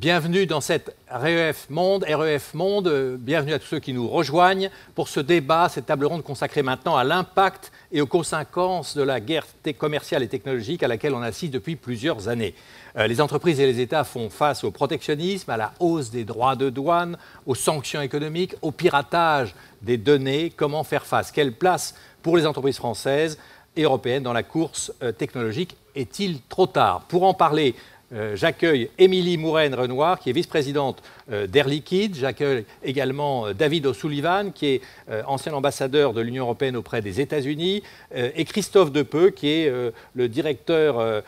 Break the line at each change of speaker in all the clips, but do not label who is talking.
Bienvenue dans cette REF Monde, bienvenue à tous ceux qui nous rejoignent pour ce débat, cette table ronde consacrée maintenant à l'impact et aux conséquences de la guerre commerciale et technologique à laquelle on assiste depuis plusieurs années. Les entreprises et les États font face au protectionnisme, à la hausse des droits de douane, aux sanctions économiques, au piratage des données. Comment faire face? Quelle place pour les entreprises françaises et européennes dans la course technologique? Est-il trop tard? Pour en parler, j'accueille Émilie Mouraine-Renoir, qui est vice-présidente d'Air Liquide. J'accueille également David O'Sullivan, qui est ancien ambassadeur de l'Union européenne auprès des États-Unis, et Christophe Depeux, qui est le directeur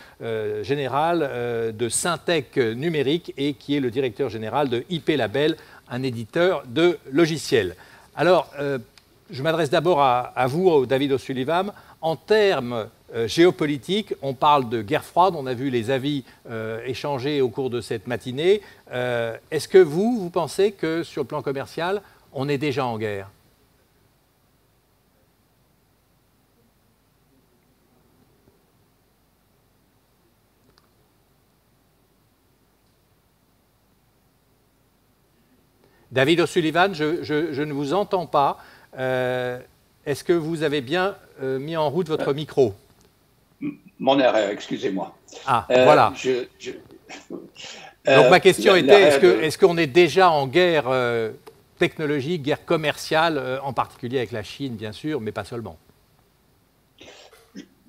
général de Syntec Numérique et qui est le directeur général de IP Label, un éditeur de logiciels. Alors, je m'adresse d'abord à vous, David O'Sullivan. En termes géopolitiques, on parle de guerre froide, on a vu les avis échangés au cours de cette matinée. Est-ce que vous pensez que sur le plan commercial, on est déjà en guerre? David O'Sullivan, je ne vous entends pas. Est-ce que vous avez bien mis en route votre micro?
Mon erreur, excusez-moi.
Ah, voilà. Donc ma question était, est-ce qu'on est déjà en guerre technologique, guerre commerciale, en particulier avec la Chine, bien sûr, mais pas seulement?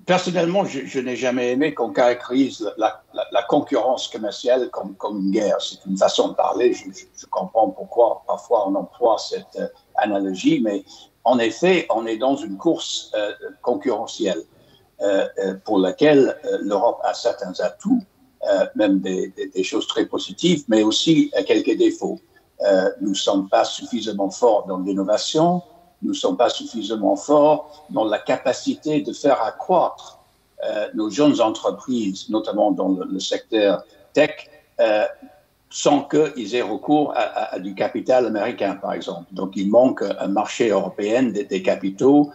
Personnellement, je n'ai jamais aimé qu'on caractérise la concurrence commerciale comme une guerre. C'est une façon de parler. Je comprends pourquoi parfois on emploie cette analogie, mais en effet, on est dans une course concurrentielle pour laquelle l'Europe a certains atouts, même des choses très positives, mais aussi quelques défauts. Nous ne sommes pas suffisamment forts dans l'innovation, nous ne sommes pas suffisamment forts dans la capacité de faire accroître nos jeunes entreprises, notamment dans le secteur tech, sans qu'ils aient recours à du capital américain, par exemple. Donc, il manque un marché européen des capitaux.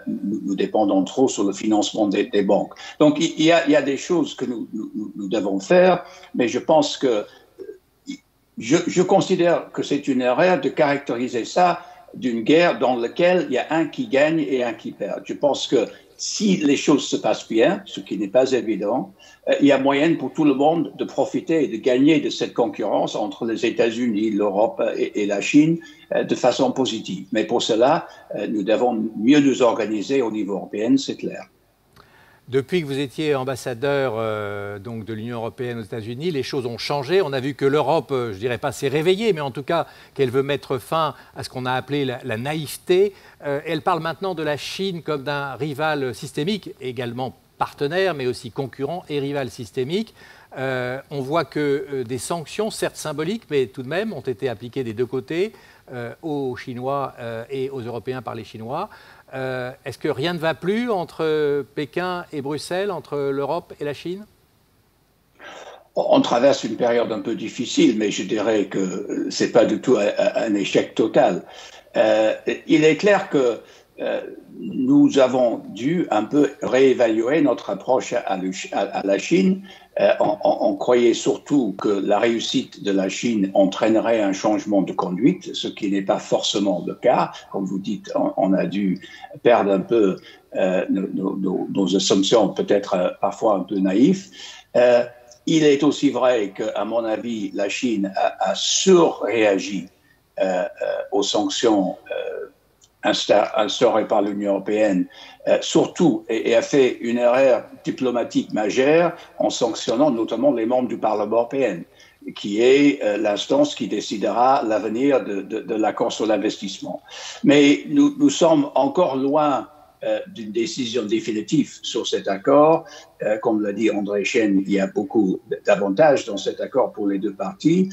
Nous dépendons trop sur le financement des banques. Donc, il y a des choses que nous devons faire, mais je pense que je considère que c'est une erreur de caractériser ça d'une guerre dans laquelle il y a un qui gagne et un qui perd. Je pense que si les choses se passent bien, ce qui n'est pas évident, il y a moyen pour tout le monde de profiter et de gagner de cette concurrence entre les États-Unis, l'Europe et la Chine de façon positive. Mais pour cela, nous devons mieux nous organiser au niveau européen, c'est clair.
Depuis que vous étiez ambassadeur donc de l'Union européenne aux États-Unis, les choses ont changé. On a vu que l'Europe, je ne dirais pas s'est réveillée, mais en tout cas qu'elle veut mettre fin à ce qu'on a appelé la naïveté. Elle parle maintenant de la Chine comme d'un rival systémique, également partenaire, mais aussi concurrent et rival systémique. On voit que des sanctions, certes symboliques, mais tout de même, ont été appliquées des deux côtés, aux Chinois et aux Européens par les Chinois. Est-ce que rien ne va plus entre Pékin et Bruxelles, entre l'Europe et la Chine?
On traverse une période un peu difficile, mais je dirais que ce n'est pas du tout un échec total. Il est clair que nous avons dû un peu réévaluer notre approche à la Chine. On croyait surtout que la réussite de la Chine entraînerait un changement de conduite, ce qui n'est pas forcément le cas. Comme vous dites, on a dû perdre un peu nos assumptions, peut-être parfois un peu naïfs. Il est aussi vrai qu'à mon avis, la Chine a surréagi aux sanctions instaurées par l'Union européenne, surtout, et a fait une erreur diplomatique majeure en sanctionnant notamment les membres du Parlement européen, qui est l'instance qui décidera l'avenir de l'accord sur l'investissement. Mais nous sommes encore loin d'une décision définitive sur cet accord. Comme l'a dit André Chaine, il y a beaucoup d'avantages dans cet accord pour les deux parties.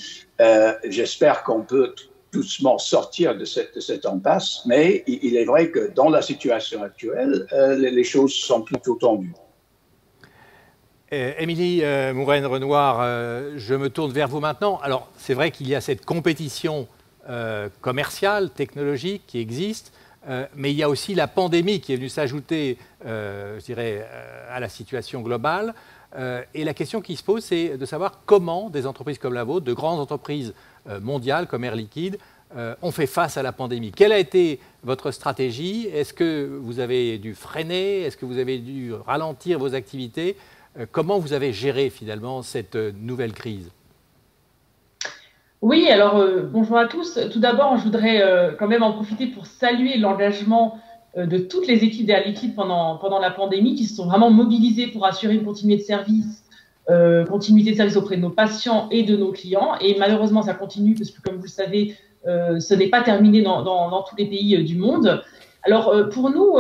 J'espère qu'on peut doucement sortir de cette impasse, mais il est vrai que dans la situation actuelle, les choses sont plutôt tendues.
Émilie Mouraine-Renoir, je me tourne vers vous maintenant. Alors, c'est vrai qu'il y a cette compétition commerciale, technologique qui existe. mais il y a aussi la pandémie qui est venue s'ajouter, je dirais, à la situation globale. Et la question qui se pose, c'est de savoir comment des entreprises comme la vôtre, de grandes entreprises mondiales comme Air Liquide, ont fait face à la pandémie. Quelle a été votre stratégie? Est-ce que vous avez dû freiner? Est-ce que vous avez dû ralentir vos activités? Comment vous avez géré finalement cette nouvelle crise?
Oui, alors bonjour à tous. Tout d'abord, je voudrais quand même en profiter pour saluer l'engagement de toutes les équipes d'Air Liquide pendant la pandémie qui se sont vraiment mobilisées pour assurer une continuité de service auprès de nos patients et de nos clients. Et malheureusement, ça continue parce que, comme vous le savez, ce n'est pas terminé dans tous les pays du monde. Alors, pour nous,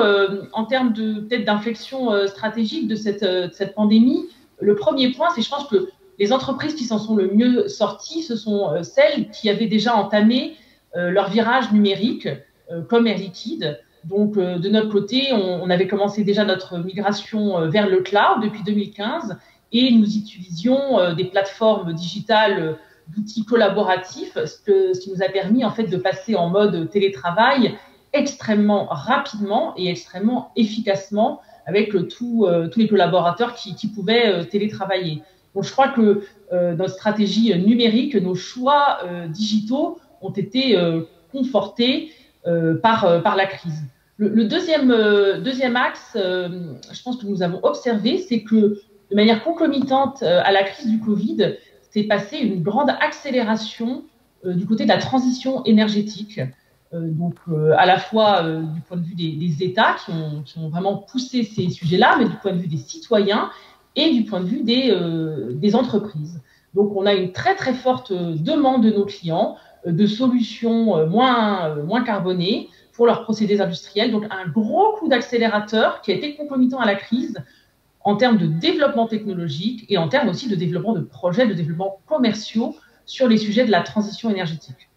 en termes peut-être d'inflexion stratégique de cette pandémie, le premier point, c'est je pense que les entreprises qui s'en sont le mieux sorties, ce sont celles qui avaient déjà entamé leur virage numérique, comme Air Liquide. Donc, de notre côté, on avait commencé déjà notre migration vers le cloud depuis 2015 et nous utilisions des plateformes digitales d'outils collaboratifs, ce qui nous a permis en fait de passer en mode télétravail extrêmement rapidement et extrêmement efficacement avec tous les collaborateurs qui pouvaient télétravailler. Donc, je crois que notre stratégie numérique, nos choix digitaux ont été confortés par la crise. Le deuxième axe, je pense que nous avons observé, c'est que de manière concomitante à la crise du Covid, s'est passée une grande accélération du côté de la transition énergétique. Donc, à la fois du point de vue des États qui ont vraiment poussé ces sujets-là, mais du point de vue des citoyens et du point de vue des entreprises. Donc, on a une très, très forte demande de nos clients de solutions moins carbonées pour leurs procédés industriels. Donc, un gros coup d'accélérateur qui a été concomitant à la crise en termes de développement technologique et en termes aussi de développement de projets, de développement commerciaux sur les sujets de la transition énergétique.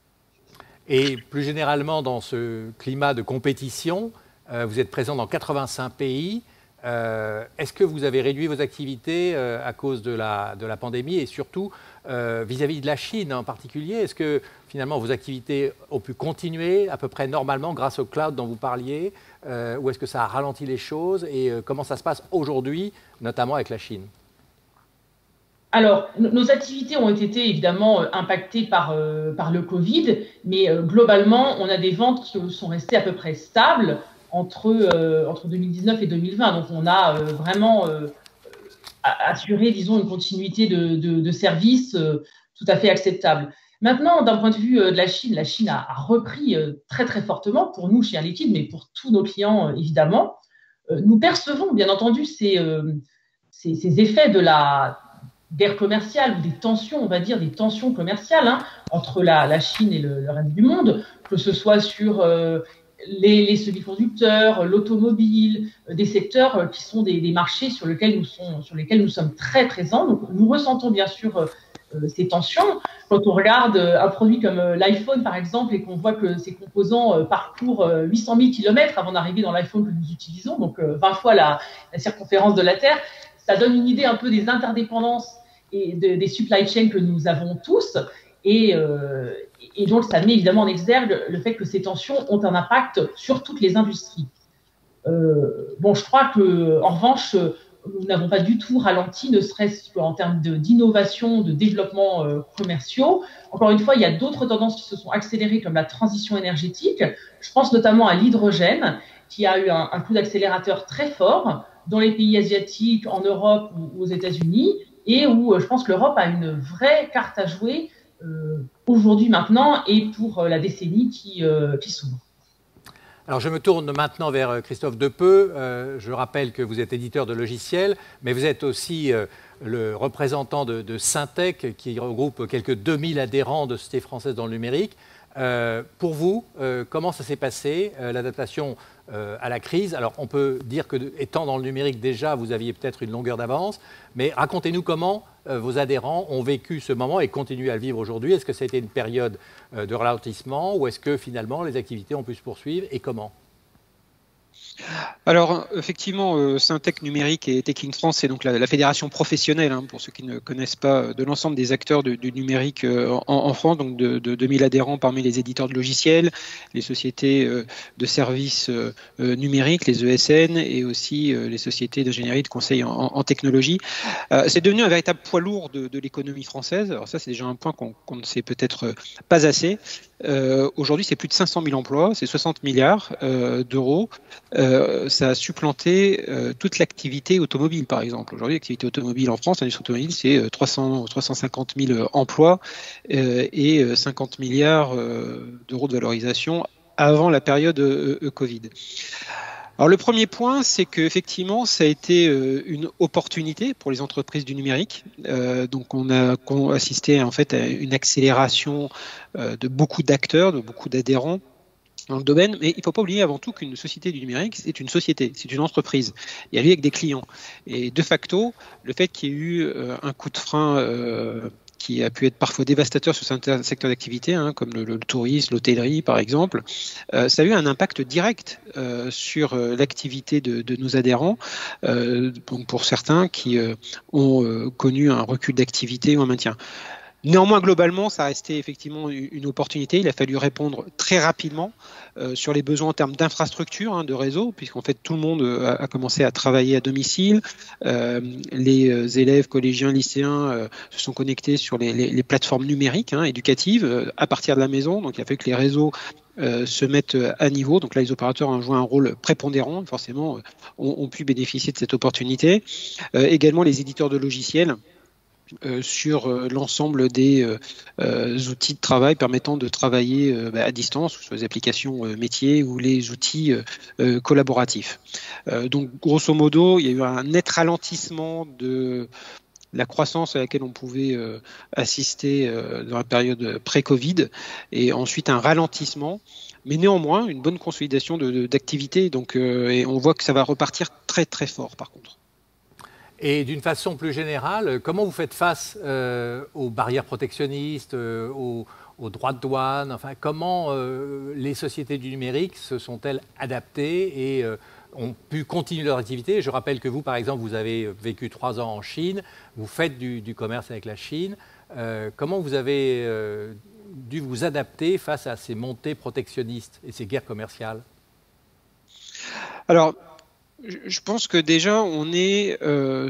Et plus généralement, dans ce climat de compétition, vous êtes présent dans 85 pays. Est-ce que vous avez réduit vos activités à cause de la pandémie et surtout vis-à-vis de la Chine en particulier? Est-ce que finalement vos activités ont pu continuer à peu près normalement grâce au cloud dont vous parliez ou est-ce que ça a ralenti les choses et comment ça se passe aujourd'hui, notamment avec la Chine?
Alors, nos activités ont été évidemment impactées par le Covid, mais globalement, on a des ventes qui sont restées à peu près stables entre 2019 et 2020. Donc, on a vraiment assuré, disons, une continuité de service tout à fait acceptable. Maintenant, d'un point de vue de la Chine a repris très, très fortement pour nous chez Air Liquide, mais pour tous nos clients, évidemment. Nous percevons, bien entendu, ces effets de la guerre commerciale ou des tensions, on va dire, des tensions commerciales entre la Chine et le reste du monde, que ce soit sur les semi-conducteurs, l'automobile, des secteurs qui sont des marchés sur lesquels nous sommes très présents. Donc, nous ressentons bien sûr ces tensions. Quand on regarde un produit comme l'iPhone, par exemple, et qu'on voit que ses composants parcourent 800 000 km avant d'arriver dans l'iPhone que nous utilisons, donc 20 fois la circonférence de la Terre, ça donne une idée un peu des interdépendances et des supply chains que nous avons tous. Et donc, ça met évidemment en exergue le fait que ces tensions ont un impact sur toutes les industries. Je crois qu'en revanche, nous n'avons pas du tout ralenti, ne serait-ce qu'en termes d'innovation, de développement commerciaux. Encore une fois, il y a d'autres tendances qui se sont accélérées, comme la transition énergétique. Je pense notamment à l'hydrogène, qui a eu un coup d'accélérateur très fort dans les pays asiatiques, en Europe ou aux États-Unis, et où je pense que l'Europe a une vraie carte à jouer aujourd'hui, maintenant, et pour la décennie qui s'ouvre.
Alors je me tourne maintenant vers Christophe Depeut. Je rappelle que vous êtes éditeur de logiciels, mais vous êtes aussi le représentant de Syntec, qui regroupe quelques 2000 adhérents de Société française dans le numérique. Pour vous, comment ça s'est passé, l'adaptation à la crise? Alors on peut dire que, étant dans le numérique déjà, vous aviez peut-être une longueur d'avance, mais racontez-nous comment vos adhérents ont vécu ce moment et continuent à le vivre aujourd'hui. Est-ce que ça a été une période de ralentissement ou est-ce que finalement les activités ont pu se poursuivre et comment?
Alors, effectivement, Syntec Numérique et Teching France, c'est donc la fédération professionnelle, pour ceux qui ne connaissent pas, de l'ensemble des acteurs du numérique en France, donc de 2000 adhérents parmi les éditeurs de logiciels, les sociétés de services numériques, les ESN, et aussi les sociétés d'ingénierie de conseil en technologie. C'est devenu un véritable poids lourd de l'économie française. Alors ça, c'est déjà un point qu'on ne sait peut-être pas assez. Aujourd'hui, c'est plus de 500 000 emplois, c'est 60 milliards d'euros. Ça a supplanté toute l'activité automobile, par exemple. Aujourd'hui, l'activité automobile en France, l'industrie automobile, c'est 350 000 emplois et 50 milliards d'euros de valorisation avant la période Covid. Alors le premier point, c'est qu'effectivement, ça a été une opportunité pour les entreprises du numérique. Donc on a assisté en fait à une accélération de beaucoup d'acteurs, de beaucoup d'adhérents dans le domaine, mais il ne faut pas oublier avant tout qu'une société du numérique, c'est une société, c'est une entreprise, et elle vit avec des clients. Et de facto, le fait qu'il y ait eu un coup de frein qui a pu être parfois dévastateur sur certains secteurs d'activité, comme le tourisme, l'hôtellerie par exemple, ça a eu un impact direct sur l'activité de nos adhérents, donc pour certains qui ont connu un recul d'activité ou un maintien. Néanmoins, globalement, ça a resté effectivement une opportunité. Il a fallu répondre très rapidement sur les besoins en termes d'infrastructure, de réseau, puisqu'en fait tout le monde a commencé à travailler à domicile. Les élèves, collégiens, lycéens se sont connectés sur les plateformes numériques éducatives à partir de la maison. Donc il a fallu que les réseaux se mettent à niveau. Donc là, les opérateurs ont joué un rôle prépondérant, forcément, ont pu bénéficier de cette opportunité. Également les éditeurs de logiciels. Sur l'ensemble des outils de travail permettant de travailler à distance, sur les applications métiers ou les outils collaboratifs. Donc, grosso modo, il y a eu un net ralentissement de la croissance à laquelle on pouvait assister dans la période pré-Covid, et ensuite un ralentissement, mais néanmoins une bonne consolidation d'activité. Donc, et on voit que ça va repartir très très fort par contre.
Et d'une façon plus générale, comment vous faites face aux barrières protectionnistes, aux droits de douane, enfin, comment les sociétés du numérique se sont-elles adaptées et ont pu continuer leur activité? Je rappelle que vous, par exemple, vous avez vécu 3 ans en Chine, vous faites du commerce avec la Chine. Comment vous avez dû vous adapter face à ces montées protectionnistes et ces guerres commerciales?
Alors, je pense que déjà, on est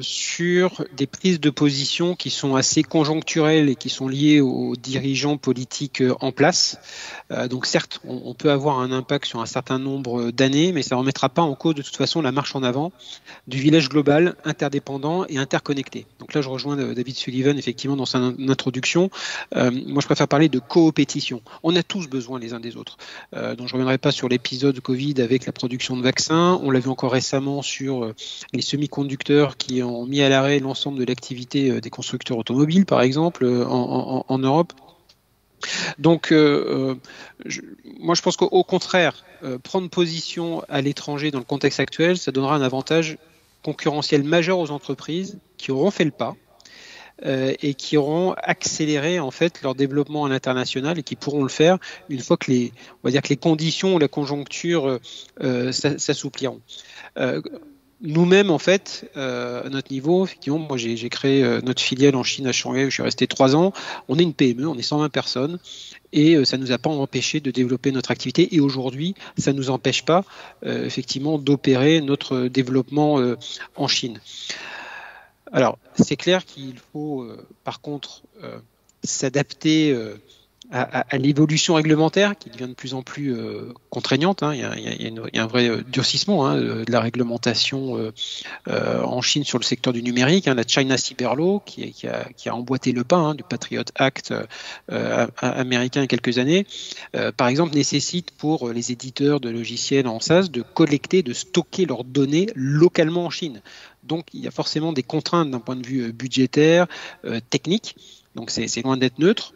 sur des prises de position qui sont assez conjoncturelles et qui sont liées aux dirigeants politiques en place. Donc certes, on peut avoir un impact sur un certain nombre d'années, mais ça ne remettra pas en cause de toute façon la marche en avant du village global, interdépendant et interconnecté. Donc là, je rejoins David Sullivan effectivement dans son introduction. Moi, je préfère parler de coopétition. On a tous besoin les uns des autres. Donc je ne reviendrai pas sur l'épisode Covid avec la production de vaccins. On l'a vu encore récemment sur les semi-conducteurs qui ont mis à l'arrêt l'ensemble de l'activité des constructeurs automobiles, par exemple, en Europe. Donc, moi, je pense qu'au contraire, prendre position à l'étranger dans le contexte actuel, ça donnera un avantage concurrentiel majeur aux entreprises qui auront fait le pas et qui auront accéléré en fait leur développement à l'international et qui pourront le faire une fois que on va dire que les conditions ou la conjoncture s'assoupliront. Nous-mêmes, en fait, à notre niveau, effectivement, moi j'ai créé notre filiale en Chine à Shanghai où je suis resté 3 ans. On est une PME, on est 120 personnes et ça ne nous a pas empêché de développer notre activité. Et aujourd'hui, ça ne nous empêche pas, effectivement, d'opérer notre développement en Chine. Alors, c'est clair qu'il faut, par contre, s'adapter à l'évolution réglementaire qui devient de plus en plus contraignante. Il y a un vrai durcissement de la réglementation en Chine sur le secteur du numérique. La China Cyber Law qui a emboîté le pas du Patriot Act américain il y a quelques années, par exemple, nécessite pour les éditeurs de logiciels en SaaS de collecter, de stocker leurs données localement en Chine. Donc, il y a forcément des contraintes d'un point de vue budgétaire, technique. Donc, c'est loin d'être neutre.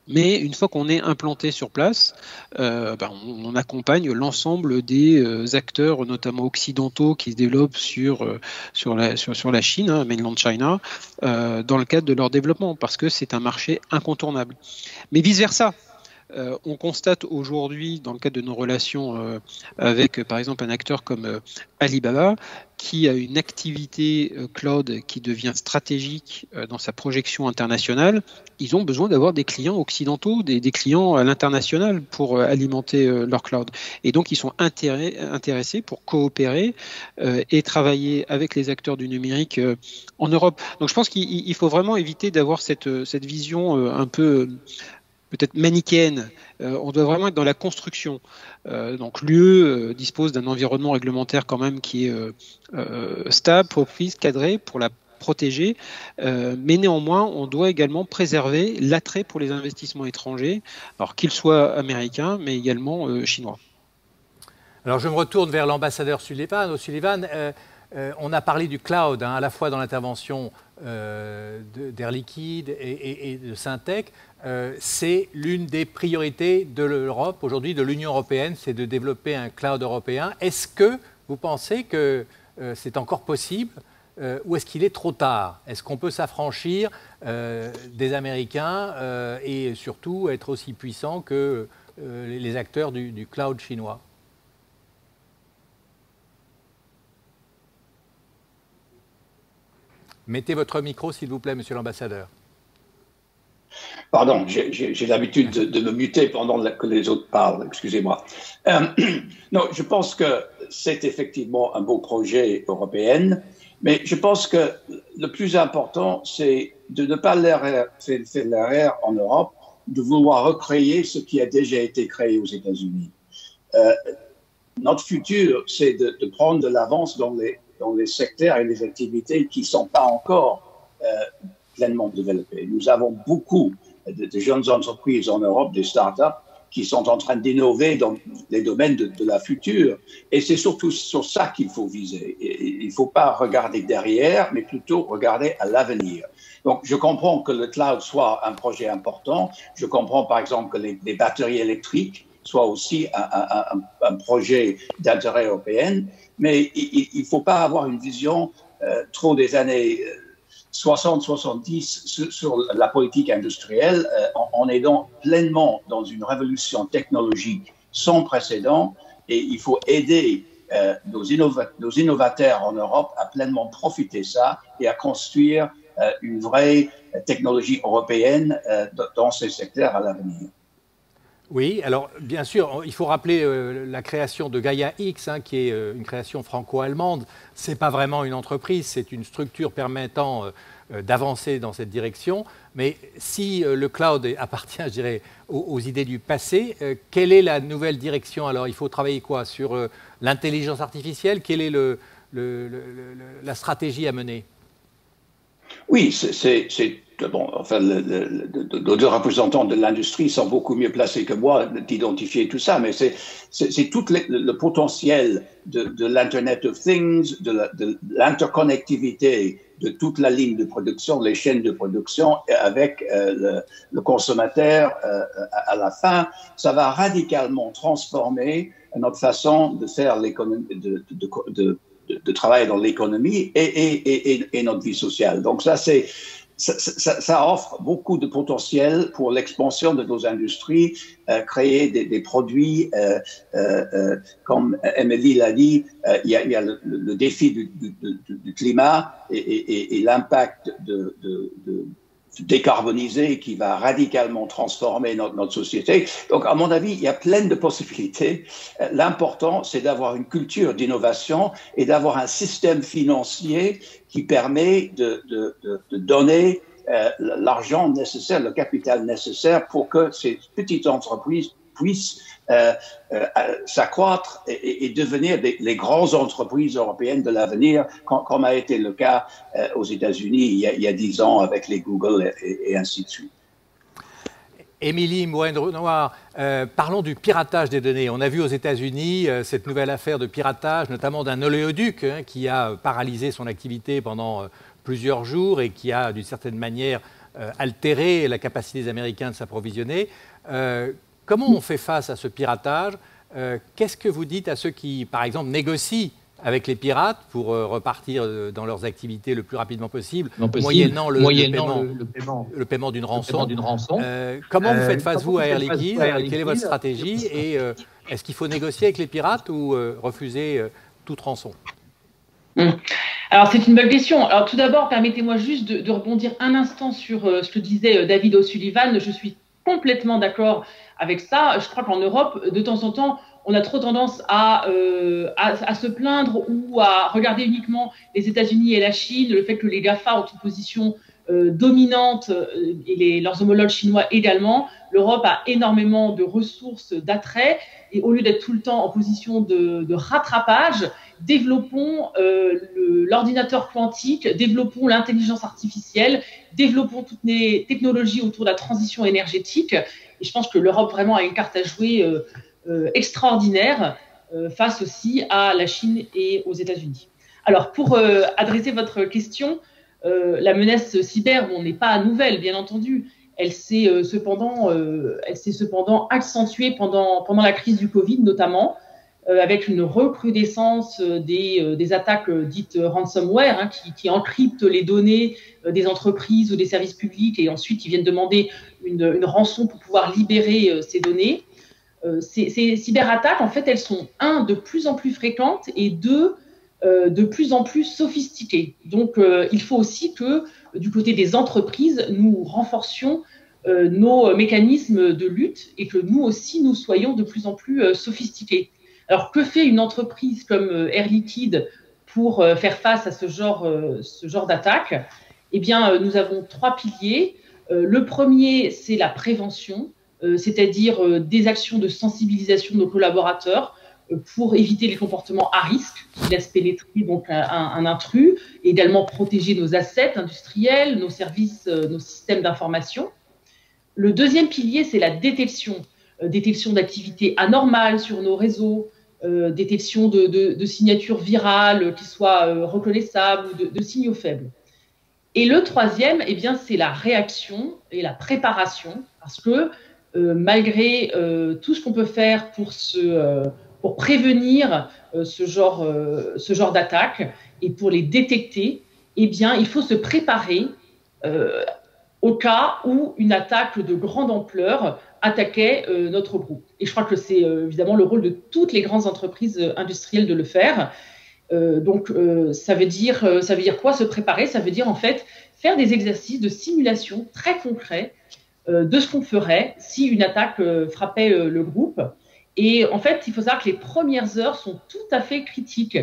Mais une fois qu'on est implanté sur place, on accompagne l'ensemble des acteurs, notamment occidentaux, qui se développent sur la Chine, mainland China, dans le cadre de leur développement, parce que c'est un marché incontournable. Mais vice-versa. On constate aujourd'hui, dans le cadre de nos relations avec, par exemple, un acteur comme Alibaba, qui a une activité cloud qui devient stratégique dans sa projection internationale, ils ont besoin d'avoir des clients occidentaux, des clients à l'international pour alimenter leur cloud. Et donc, ils sont intéressés pour coopérer et travailler avec les acteurs du numérique en Europe. Donc, je pense qu'il faut vraiment éviter d'avoir cette vision un peu peut-être manichéenne. On doit vraiment être dans la construction. Donc l'UE dispose d'un environnement réglementaire quand même qui est stable, propice, cadré pour la protéger, mais néanmoins on doit également préserver l'attrait pour les investissements étrangers, alors qu'ils soient américains mais également chinois.
Alors je me retourne vers l'ambassadeur Sullivan. On a parlé du cloud, à la fois dans l'intervention d'Air Liquide et de Syntec. C'est l'une des priorités de l'Europe, aujourd'hui de l'Union européenne, c'est de développer un cloud européen. Est-ce que vous pensez que c'est encore possible ou est-ce qu'il est trop tard? Est-ce qu'on peut s'affranchir des Américains et surtout être aussi puissant que les acteurs du cloud chinois? Mettez votre micro, s'il vous plaît, monsieur l'ambassadeur.
Pardon, j'ai l'habitude de me muter pendant que les autres parlent, excusez-moi. Non, je pense que c'est effectivement un beau projet européen, mais je pense que le plus important, c'est de ne pas faire l'erreur en Europe de vouloir recréer ce qui a déjà été créé aux États-Unis. Notre futur, c'est de prendre de l'avance dans les secteurs et les activités qui ne sont pas encore pleinement développées. Nous avons beaucoup de jeunes entreprises en Europe, des start-up, qui sont en train d'innover dans les domaines de la future. Et c'est surtout sur ça qu'il faut viser. Il ne faut pas regarder derrière, mais plutôt regarder à l'avenir. Donc, je comprends que le cloud soit un projet important. Je comprends, par exemple, que les batteries électriques soient aussi un projet d'intérêt européen. Mais il ne faut pas avoir une vision trop des années 60-70 sur la politique industrielle, en aidant pleinement dans une révolution technologique sans précédent, et il faut aider nos innovateurs en Europe à pleinement profiter de ça et à construire une vraie technologie européenne dans ces secteurs à l'avenir.
Oui, alors bien sûr, il faut rappeler la création de Gaia X, qui est une création franco-allemande. Ce n'est pas vraiment une entreprise, c'est une structure permettant d'avancer dans cette direction. Mais si le cloud appartient, je dirais, aux idées du passé, quelle est la nouvelle direction? Alors, il faut travailler quoi? Sur l'intelligence artificielle? Quelle est la stratégie à mener?
Oui, c'est bon, enfin, les deux représentants de l'industrie sont beaucoup mieux placés que moi d'identifier tout ça, mais c'est tout le potentiel de l'Internet of Things, de l'interconnectivité de toute la ligne de production, les chaînes de production avec le consommateur à la fin. Ça va radicalement transformer notre façon de faire l'économie, de travailler dans l'économie et notre vie sociale. Donc ça offre beaucoup de potentiel pour l'expansion de nos industries, créer des produits, comme Emily l'a dit, il y a le défi du climat et l'impact de décarboniser qui va radicalement transformer notre société. Donc, à mon avis, il y a plein de possibilités. L'important, c'est d'avoir une culture d'innovation et d'avoir un système financier qui permet de donner l'argent nécessaire, le capital nécessaire pour que ces petites entreprises puissent s'accroître et devenir les grandes entreprises européennes de l'avenir, comme a été le cas aux États-Unis il y a 10 ans avec les Google et ainsi de suite.
Émilie Moine-Renoir, parlons du piratage des données. On a vu aux États-Unis cette nouvelle affaire de piratage, notamment d'un oléoduc qui a paralysé son activité pendant plusieurs jours et qui a, d'une certaine manière, altéré la capacité des Américains de s'approvisionner. Comment on fait face à ce piratage? Qu'est-ce que vous dites à ceux qui, par exemple, négocient avec les pirates pour repartir dans leurs activités le plus rapidement possible, moyennant le paiement d'une rançon. Comment vous faites face, vous, à Air Liquide? Quelle est votre stratégie? Et est-ce qu'il faut négocier avec les pirates ou refuser toute rançon?
Alors, c'est une bonne question. Alors, tout d'abord, permettez-moi juste de rebondir un instant sur ce que disait David O'Sullivan. Je suis complètement d'accord avec ça. Je crois qu'en Europe, de temps en temps, on a trop tendance à se plaindre ou à regarder uniquement les États-Unis et la Chine, le fait que les GAFA ont une position dominante et leurs homologues chinois également. L'Europe a énormément de ressources, d'attrait, et au lieu d'être tout le temps en position de rattrapage, développons l'ordinateur quantique, développons l'intelligence artificielle, développons toutes les technologies autour de la transition énergétique. Et je pense que l'Europe vraiment a une carte à jouer extraordinaire face aussi à la Chine et aux États-Unis. Alors, pour adresser votre question, la menace cyber n'est pas nouvelle, bien entendu. Elle s'est cependant accentuée pendant la crise du Covid, notamment, avec une recrudescence des attaques dites ransomware, qui encryptent les données des entreprises ou des services publics et ensuite ils viennent demander une rançon pour pouvoir libérer ces données. Ces cyberattaques, en fait, elles sont, de plus en plus fréquentes et de plus en plus sophistiquées. Donc, il faut aussi que, du côté des entreprises, nous renforcions nos mécanismes de lutte et que nous aussi, nous soyons de plus en plus sophistiqués. Alors, que fait une entreprise comme Air Liquide pour faire face à ce genre d'attaque? Eh bien, nous avons 3 piliers. Le premier, c'est la prévention, c'est-à-dire des actions de sensibilisation de nos collaborateurs pour éviter les comportements à risque qui laissent pénétrer donc un intrus, et également protéger nos assets industriels, nos services, nos systèmes d'information. Le deuxième pilier, c'est la détection d'activités anormales sur nos réseaux, détection de signatures virales qui soient reconnaissables ou de signaux faibles. Et le troisième, eh bien, c'est la réaction et la préparation, parce que malgré tout ce qu'on peut faire pour prévenir ce genre d'attaque et pour les détecter, eh bien, il faut se préparer au cas où une attaque de grande ampleur attaquait notre groupe. Et je crois que c'est évidemment le rôle de toutes les grandes entreprises industrielles de le faire. Donc, ça veut dire quoi, se préparer? Ça veut dire en fait faire des exercices de simulation très concrets de ce qu'on ferait si une attaque frappait le groupe. Et en fait, il faut savoir que les premières heures sont tout à fait critiques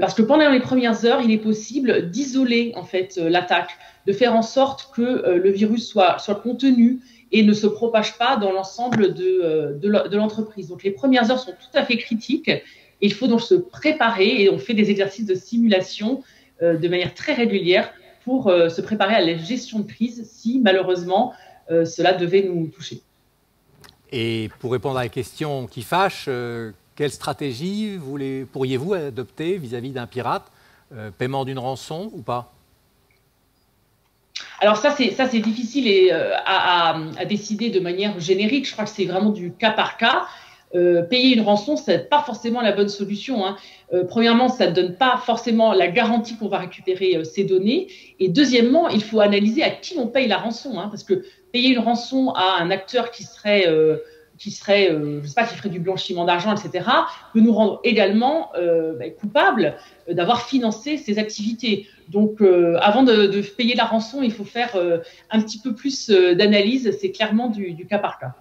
parce que pendant les premières heures, il est possible d'isoler en fait l'attaque, de faire en sorte que le virus soit contenu et ne se propage pas dans l'ensemble de l'entreprise. Donc, les premières heures sont tout à fait critiques. Et il faut donc se préparer et on fait des exercices de simulation de manière très régulière pour se préparer à la gestion de crise si malheureusement cela devait nous toucher.
Et pour répondre à la question qui fâche, quelle stratégie pourriez-vous adopter vis-à-vis d'un pirate? Paiement d'une rançon ou pas?
Alors ça c'est difficile à décider de manière générique. Je crois que c'est vraiment du cas par cas. Payer une rançon, ce n'est pas forcément la bonne solution. Premièrement, ça ne donne pas forcément la garantie qu'on va récupérer ces données. Et deuxièmement, il faut analyser à qui on paye la rançon. Parce que payer une rançon à un acteur qui ferait du blanchiment d'argent, etc., peut nous rendre également coupables d'avoir financé ces activités. Donc, avant de payer la rançon, il faut faire un petit peu plus d'analyse. C'est clairement du cas par cas.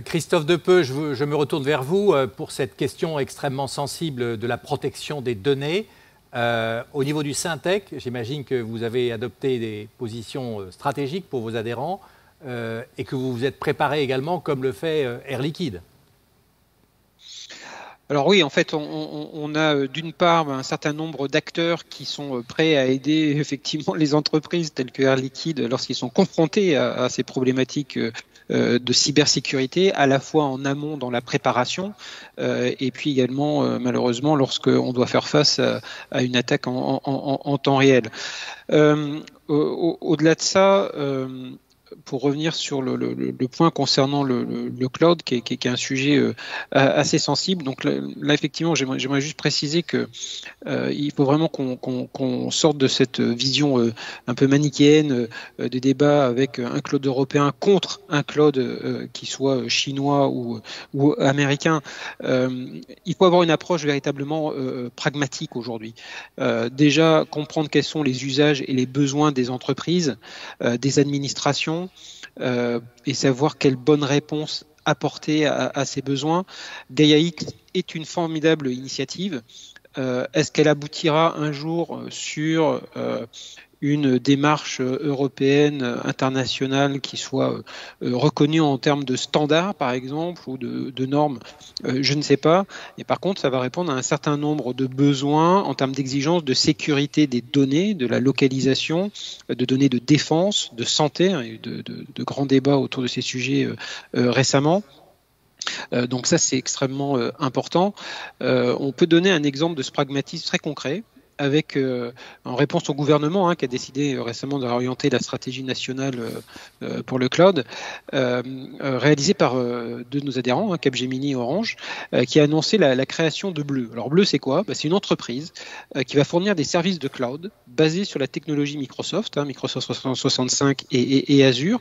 Christophe Depeut, je me retourne vers vous pour cette question extrêmement sensible de la protection des données. Au niveau du Syntec, j'imagine que vous avez adopté des positions stratégiques pour vos adhérents et que vous vous êtes préparé également comme le fait Air Liquide.
Alors oui, en fait, on a d'une part un certain nombre d'acteurs qui sont prêts à aider effectivement les entreprises telles que Air Liquide lorsqu'ils sont confrontés à ces problématiques de cybersécurité, à la fois en amont dans la préparation et puis également malheureusement lorsqu'on doit faire face à une attaque en temps réel. Au-delà de ça, pour revenir sur le point concernant le cloud, qui est un sujet assez sensible. Donc là effectivement, j'aimerais juste préciser que il faut vraiment qu'on sorte de cette vision un peu manichéenne de débat avec un cloud européen contre un cloud qui soit chinois ou américain. Il faut avoir une approche véritablement pragmatique aujourd'hui. Déjà, comprendre quels sont les usages et les besoins des entreprises, des administrations, et savoir quelle bonne réponse apporter à ces besoins. GaiaX est une formidable initiative. Est-ce qu'elle aboutira un jour sur une démarche européenne, internationale, qui soit reconnue en termes de standards, par exemple, ou de normes? Je ne sais pas. Et par contre, ça va répondre à un certain nombre de besoins en termes d'exigences de sécurité des données, de la localisation, de données de défense, de santé. Il y a eu de grands débats autour de ces sujets récemment. Donc ça, c'est extrêmement important. On peut donner un exemple de ce pragmatisme très concret, avec, en réponse au gouvernement qui a décidé récemment de réorienter la stratégie nationale pour le cloud, réalisée par deux de nos adhérents, Capgemini et Orange, qui a annoncé la création de Bleu. Alors Bleu, c'est quoi? C'est une entreprise qui va fournir des services de cloud basés sur la technologie Microsoft, Microsoft 365 et Azure,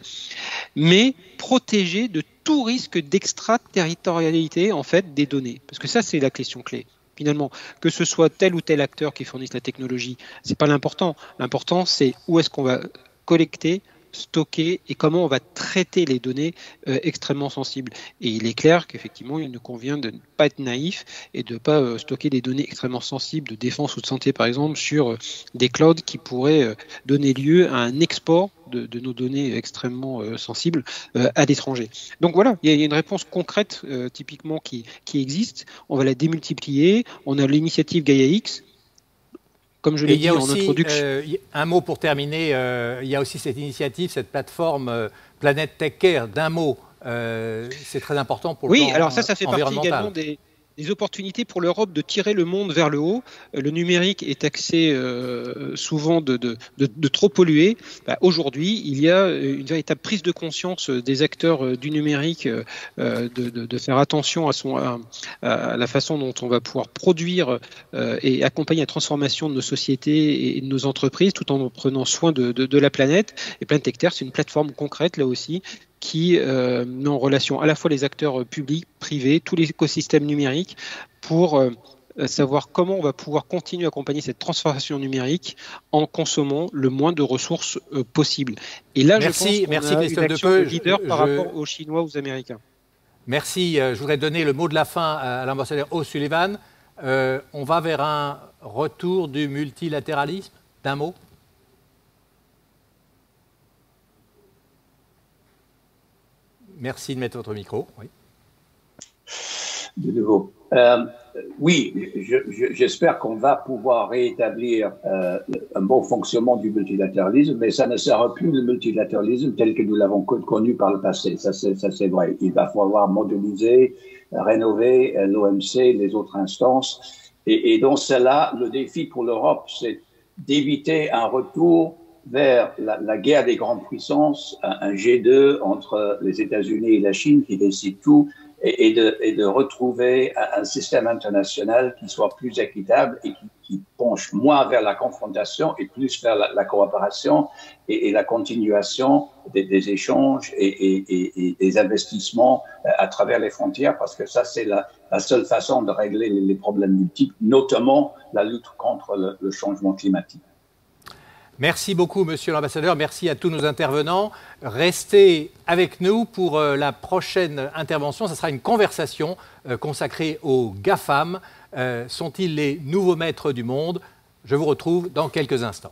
mais protégés de tout risque d'extraterritorialité en fait des données. Parce que ça, c'est la question clé. Finalement, que ce soit tel ou tel acteur qui fournisse la technologie, c'est pas l'important. L'important, c'est où est-ce qu'on va collecter, stocker et comment on va traiter les données extrêmement sensibles. Et il est clair qu'effectivement, il nous convient de ne pas être naïf et de ne pas stocker des données extrêmement sensibles de défense ou de santé, par exemple, sur des clouds qui pourraient donner lieu à un export de nos données extrêmement sensibles à l'étranger. Donc voilà, il y a une réponse concrète typiquement qui existe. On va la démultiplier. On a l'initiative GaiaX. Comme je l'ai dit en introduction.
Un mot pour terminer, il y a aussi cette initiative, cette plateforme Planète Tech Care, d'un mot. C'est très important pour le plan
alors ça fait partie également des opportunités pour l'Europe de tirer le monde vers le haut. Le numérique est taxé souvent de trop polluer. Aujourd'hui, il y a une véritable prise de conscience des acteurs du numérique de faire attention à la façon dont on va pouvoir produire et accompagner la transformation de nos sociétés et de nos entreprises tout en prenant soin de la planète. Et Planète Tech Care, c'est une plateforme concrète là aussi qui met en relation à la fois les acteurs publics, privés, tout l'écosystème numérique pour savoir comment on va pouvoir continuer à accompagner cette transformation numérique en consommant le moins de ressources possible. Et là, je pense qu'on a une action de leader par rapport aux Chinois ou aux Américains.
Merci. Je voudrais donner le mot de la fin à l'ambassadeur O'Sullivan. On va vers un retour du multilatéralisme, d'un mot? Merci de mettre votre micro. Oui.
De nouveau. Oui, j'espère qu'on va pouvoir rétablir un bon fonctionnement du multilatéralisme, mais ça ne sera plus le multilatéralisme tel que nous l'avons connu par le passé. Ça, c'est vrai. Il va falloir moderniser, rénover l'OMC, les autres instances. Et dans cela, le défi pour l'Europe, c'est d'éviter un retour vers la guerre des grandes puissances, un G2 entre les États-Unis et la Chine qui décide tout, et de retrouver un système international qui soit plus équitable et qui penche moins vers la confrontation et plus vers la coopération et la continuation des échanges et des investissements à travers les frontières, parce que ça, c'est la seule façon de régler les problèmes multiples, notamment la lutte contre le changement climatique.
Merci beaucoup, monsieur l'ambassadeur. Merci à tous nos intervenants. Restez avec nous pour la prochaine intervention. Ce sera une conversation consacrée aux GAFAM. Sont-ils les nouveaux maîtres du monde? Je vous retrouve dans quelques instants.